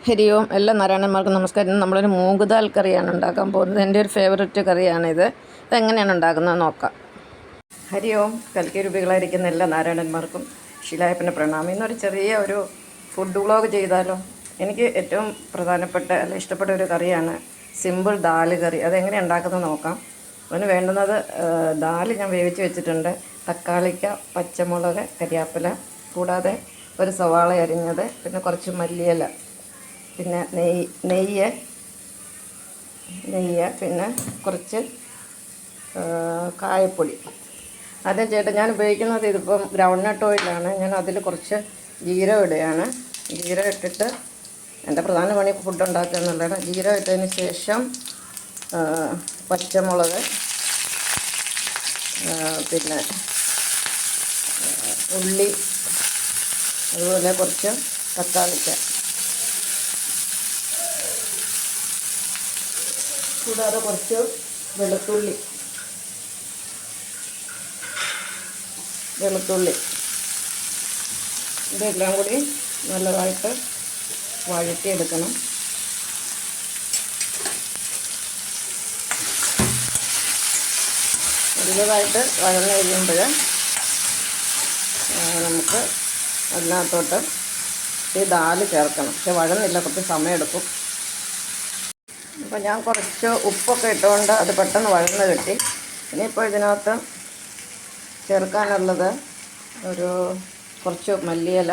ഹരിയോം എല്ലാ നാരായണന്മാർക്കും നമസ്കാരം. ഇന്ന് നമ്മളൊരു മൂങ്കുദാൽ കറിയാണ് ഉണ്ടാക്കാൻ പോകുന്നത്. എൻ്റെ ഒരു ഫേവററ്റ് കറിയാണിത്. ഇതെങ്ങനെയാണ് ഉണ്ടാക്കുന്നത് നോക്കാം. ഹരിയോം. കൽക്കി രൂപികളായിരിക്കുന്ന എല്ലാ നാരായണന്മാർക്കും ശിലായപ്പൻ്റെ പ്രണാമം. ഇന്നൊരു ചെറിയ ഒരു ഫുഡ് വ്ളോഗ് ചെയ്താലോ? എനിക്ക് ഏറ്റവും പ്രധാനപ്പെട്ട അല്ല ഇഷ്ടപ്പെട്ട ഒരു കറിയാണ് സിമ്പിൾ ദാല് കറി. അതെങ്ങനെയാണ് ഉണ്ടാക്കുന്നത് നോക്കാം. അതിന് വേണ്ടുന്നത് ദാല് ഞാൻ വേവിച്ച് വെച്ചിട്ടുണ്ട്. തക്കാളിക്ക, പച്ചമുളക്, കരിയാപ്പില, കൂടാതെ ഒരു സവാള അരിഞ്ഞത്, പിന്നെ കുറച്ച് മല്ലിയില, പിന്നെ നെയ്യ്, പിന്നെ കുറച്ച് കായപ്പൊടി. ആദ്യം ചേട്ടൻ ഞാൻ ഉപയോഗിക്കുന്നത് ഇതിപ്പം ഗ്രൗണ്ട് നട്ട് ഓയിലാണ്. ഞാൻ അതിൽ കുറച്ച് ജീരകം ഇടുകയാണ്. ജീരകം ഇട്ടിട്ട് എൻ്റെ പ്രധാന പണി ഫുഡ് ഉണ്ടാക്കുക എന്നുള്ളതാണ്. ജീരകം ഇട്ടതിന് ശേഷം പച്ചമുളക്, പിന്നെ ഉള്ളി, അതുപോലെ കുറച്ച് തക്കാളിക്ക, കൂടാതെ കുറച്ച് വെളുത്തുള്ളി ഇതെല്ലാം കൂടി നല്ലതായിട്ട് വഴറ്റിയെടുക്കണം. നല്ലതായിട്ട് വഴന്ന് കഴിയുമ്പോൾ നമുക്ക് അതിനകത്തോട്ട് ഈ ദാല് ചേർക്കണം. പക്ഷെ വഴന്നില്ല, കുറച്ച് സമയമെടുക്കും. അപ്പോൾ ഞാൻ കുറച്ച് ഉപ്പൊക്കെ ഇട്ടുകൊണ്ട് അത് പെട്ടെന്ന് വഴന്ന് കിട്ടി. ഇനിയിപ്പോൾ ഇതിനകത്ത് ചേർക്കാനുള്ളത് കുറച്ച് മല്ലിയില,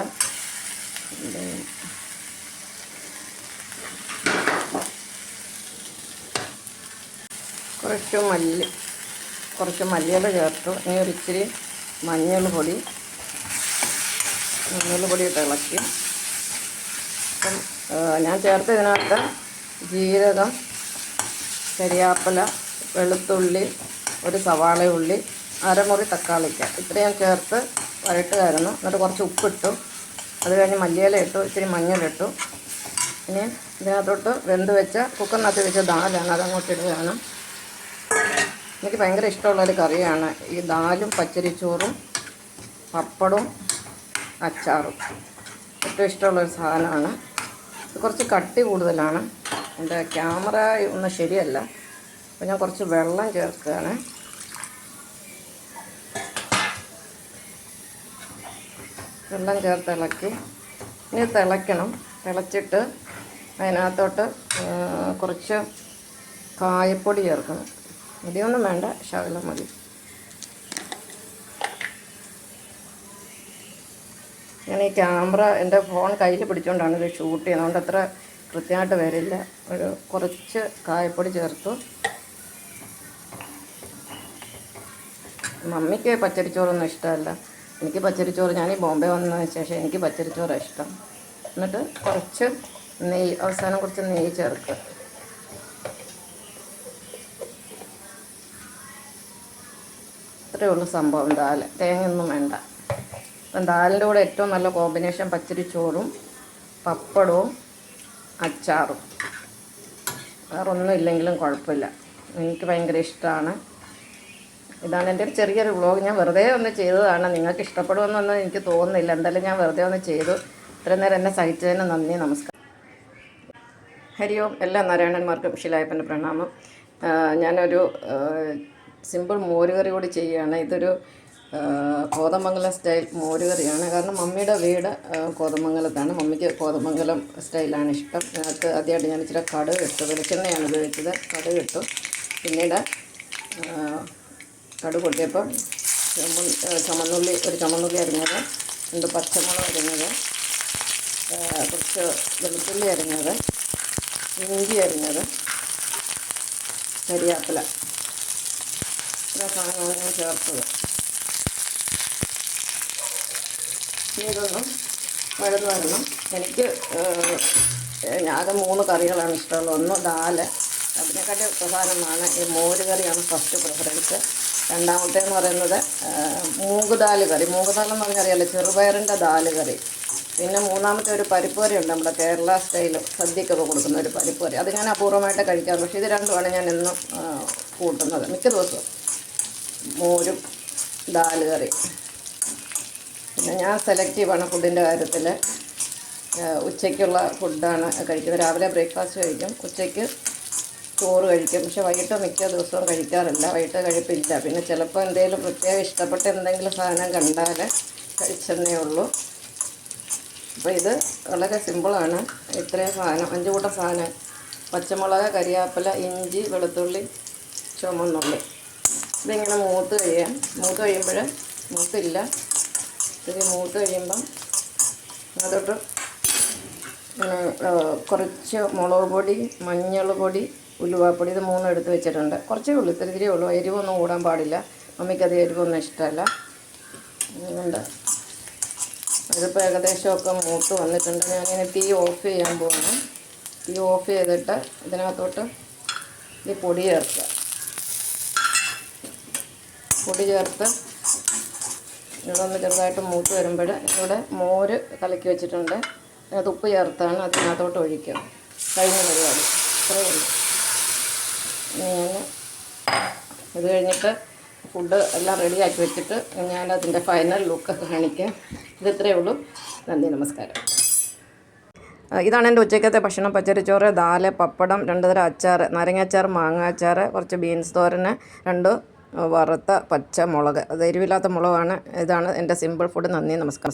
കുറച്ച് മല്ലിയില ചേർത്തു. ഇനി ഒരു ഇച്ചിരി മഞ്ഞൾപ്പൊടി ഇട്ട് ഇളക്കി. അപ്പം ഞാൻ ചേർത്ത ഇതിനകത്ത് ജീരകം, കരിയാപ്പില, വെളുത്തുള്ളി, ഒരു സവാള ഉള്ളി, അരമുറി തക്കാളിക്ക, ഇത്രയും ചേർത്ത് വഴട്ടുമായിരുന്നു. എന്നിട്ട് കുറച്ച് ഉപ്പിട്ടു. അത് കഴിഞ്ഞ് മല്ലിയില ഇട്ടു, ഇച്ചിരി മഞ്ഞളിട്ടു. ഇനി ഇതിനകത്തോട്ട് കുക്കറിനകത്ത് വെച്ച ദാലാണ്, അതങ്ങോട്ട് ഇടുകയാണ്. എനിക്ക് ഭയങ്കര ഇഷ്ടമുള്ളൊരു കറിയാണ് ഈ ദാലും പച്ചരിച്ചോറും പപ്പടവും അച്ചാറും. ഏറ്റവും ഇഷ്ടമുള്ളൊരു സാധനമാണ്. ഇത് കുറച്ച് കട്ടി കൂടുതലാണ്. എൻ്റെ ക്യാമറ ഒന്നും ശരിയല്ല. അപ്പോൾ ഞാൻ കുറച്ച് വെള്ളം ചേർക്കുകയാണ്. വെള്ളം ചേർത്ത് ഇളക്കി. ഇനി തിളച്ചിട്ട് അതിനകത്തോട്ട് കുറച്ച് കായപ്പൊടി ചേർക്കണം. മതിയൊന്നും വേണ്ട, ശകലം മതി. ഞാൻ ഈ ക്യാമറ എൻ്റെ ഫോൺ കയ്യിൽ പിടിച്ചുകൊണ്ടാണ് ഇത് ഷൂട്ട് ചെയ്യുന്നത്. അതുകൊണ്ട് അത്ര കൃത്യമായിട്ട് വരില്ല. കുറച്ച് കായപ്പൊടി ചേർത്തു. മമ്മിക്ക് പച്ചരിച്ചോറൊന്നും ഇഷ്ടമല്ല. എനിക്ക് പച്ചരിച്ചോറ്, ഞാൻ ഈ ബോംബെ വന്നതിന് ശേഷം എനിക്ക് പച്ചരിച്ചോറാണ് ഇഷ്ടം. എന്നിട്ട് കുറച്ച് അവസാനം കുറച്ച് നെയ്യ് ചേർക്കുക. ഇത്രയേ ഉള്ളൂ സംഭവം. ദാൽ, തേങ്ങയൊന്നും വേണ്ട. അപ്പം ദാലിൻ്റെ കൂടെ ഏറ്റവും നല്ല കോമ്പിനേഷൻ പച്ചരിച്ചോറും പപ്പടവും അച്ചാറും. വേറൊന്നും ഇല്ലെങ്കിലും കുഴപ്പമില്ല. എനിക്ക് ഭയങ്കര ഇഷ്ടമാണ്. ഇതാണ് എൻ്റെ ഒരു ചെറിയൊരു വ്ളോഗ്. ഞാൻ വെറുതെ ഒന്ന് ചെയ്തതാണ്. നിങ്ങൾക്ക് ഇഷ്ടപ്പെടുമെന്നൊന്നും എനിക്ക് തോന്നുന്നില്ല. എന്തായാലും ഞാൻ വെറുതെ ഒന്ന് ചെയ്തു. ഇത്രയും നേരം എന്നെ സഹിച്ചതിന് നന്ദി, നമസ്കാരം. ഹരിയോം. എല്ലാ നാരായണന്മാർക്കും ശിലായപ്പൻ്റെ പ്രണാമം. ഞാനൊരു സിമ്പിൾ മോരുകറി കൂടി ചെയ്യുകയാണ്. ഇതൊരു കോതമംഗലം സ്റ്റൈൽ മോരുകറിയാണ്. കാരണം മമ്മിയുടെ വീട് കോതമംഗലത്താണ്. മമ്മിക്ക് കോതമംഗലം സ്റ്റൈലാണ് ഇഷ്ടം. അതിനകത്ത് ആദ്യമായിട്ട് ഞാൻ ഇച്ചിരി കടുക് ഇട്ടു. വെളിച്ചെണ്ണയാണ് ഉപയോഗിച്ചത്. കടുക് ഇട്ടു. പിന്നീട് കടുക് പൊട്ടിയപ്പം ചുമന്നുള്ളി അരിഞ്ഞത്, 2 പച്ചമുളക് അരിഞ്ഞത്, കുറച്ച് വെളുത്തുള്ളി അരിഞ്ഞത്, ഇഞ്ചി അരിഞ്ഞത്, കരിയാപ്പില, ഇത്ര സാധനമാണ് ഞാൻ ചേർത്തത്. ഇതൊന്നും വഴന്നു. എനിക്ക് ആകെ 3 കറികളാണ് ഇഷ്ടമുള്ളത്. ഒന്ന് ദാല്, അതിനെക്കാട്ടി പ്രധാനമാണ് ഈ മോര് കറിയാണ് ഫസ്റ്റ് പ്രിഫറൻസ്. രണ്ടാമത്തേന്ന് പറയുന്നത് മൂങ്കുദാൽ കറി. മൂങ്കുദാലെന്ന് പറഞ്ഞാൽ അറിയാമല്ലോ, ചെറുപയറിൻ്റെ ദാല് കറി. പിന്നെ മൂന്നാമത്തെ ഒരു പരിപ്പ് കറിയുണ്ട്, നമ്മുടെ കേരള സ്റ്റൈൽ സദ്യക്കൊക്കെ കൊടുക്കുന്ന ഒരു പരിപ്പ് കറി. അത് ഞാൻ അപൂർവമായിട്ട് കഴിക്കാറുണ്ട്. പക്ഷേ ഇത് രണ്ടുമാണ് ഞാൻ എന്നും കൂട്ടുന്നത്, മിക്ക ദിവസവും. മോരും ദാല് കറി. പിന്നെ ഞാൻ സെലക്റ്റീവാണ് ഫുഡിൻ്റെ കാര്യത്തിൽ. ഉച്ചയ്ക്കുള്ള ഫുഡാണ് കഴിക്കുന്നത്. രാവിലെ ബ്രേക്ക്ഫാസ്റ്റ് കഴിക്കും, ഉച്ചയ്ക്ക് ചോറ് കഴിക്കും. പക്ഷെ വൈകിട്ട് മിക്ക ദിവസവും കഴിക്കാറില്ല, വൈകിട്ട് കഴിപ്പില്ല. പിന്നെ ചിലപ്പോൾ എന്തെങ്കിലും പ്രത്യേകം ഇഷ്ടപ്പെട്ട എന്തെങ്കിലും സാധനം കണ്ടാൽ കഴിച്ചെന്നേ ഉള്ളൂ. അപ്പോൾ ഇത് വളരെ സിമ്പിളാണ്. ഇത്രയും സാധനം, 5 കൂട്ടം സാധനം: പച്ചമുളക്, കരിയാപ്പില, ഇഞ്ചി, വെളുത്തുള്ളി, ചുമന്നുള്ളി. ഇതിങ്ങനെ മൂത്ത് കഴിയുമ്പോൾ മൂത്തില്ല, ഇത് മൂത്ത് കഴിയുമ്പം അതോട്ട് കുറച്ച് മുളക് പൊടി, മഞ്ഞൾ പൊടി, ഉലുവാപ്പൊടി, ഇത് 3 എടുത്ത് വെച്ചിട്ടുണ്ട്. കുറച്ചേ ഉള്ളൂ, ഇത്തിരി ഉള്ളൂ. എരിവൊന്നും കൂടാൻ പാടില്ല, മമ്മിക്കത് എരിവൊന്നും ഇഷ്ടമല്ല. അതുകൊണ്ട് ഇതിപ്പോൾ ഏകദേശമൊക്കെ മൂത്ത് വന്നിട്ടുണ്ട്. ഞാനിങ്ങനെ തീ ഓഫ് ചെയ്യാൻ പോവാണ്. തീ ഓഫ് ചെയ്തിട്ട് ഇതിനകത്തോട്ട് ഈ പൊടി ചേർക്കുക. പൊടി ചേർത്ത് ഇതൊന്ന് ചെറുതായിട്ട് മൂത്ത് വരുമ്പോൾ ഇവിടെ മോര് കലക്കി വെച്ചിട്ടുണ്ട്, അത് ഉപ്പ് ചേർത്താണ് അതിനകത്തോട്ട് ഒഴിക്കുക. കഴിഞ്ഞ പരിപാടി ഇത്രയേ ഉള്ളൂ. ഞാൻ ഇത് കഴിഞ്ഞിട്ട് ഫുഡ് എല്ലാം റെഡിയാക്കി വെച്ചിട്ട് ഞാനതിൻ്റെ ഫൈനൽ ലുക്കൊക്കെ കാണിക്കാം. ഇത്രയേ ഉള്ളൂ. നന്ദി, നമസ്കാരം. ഇതാണ് എൻ്റെ ഉച്ചയ്ക്കത്തെ ഭക്ഷണം: പച്ചരിച്ചോറ്, ദാല്, പപ്പടം, 2 തരം അച്ചാർ, നാരങ്ങാച്ചാർ, മാങ്ങാച്ചാർ, കുറച്ച് ബീൻസ് തോരന്, 2 വറുത്ത പച്ചമുളക്, അത് എരിവില്ലാത്ത മുളകാണ്. ഇതാണ് എൻ്റെ സിമ്പിൾ ഫുഡ്. നന്ദി, നമസ്കാരം.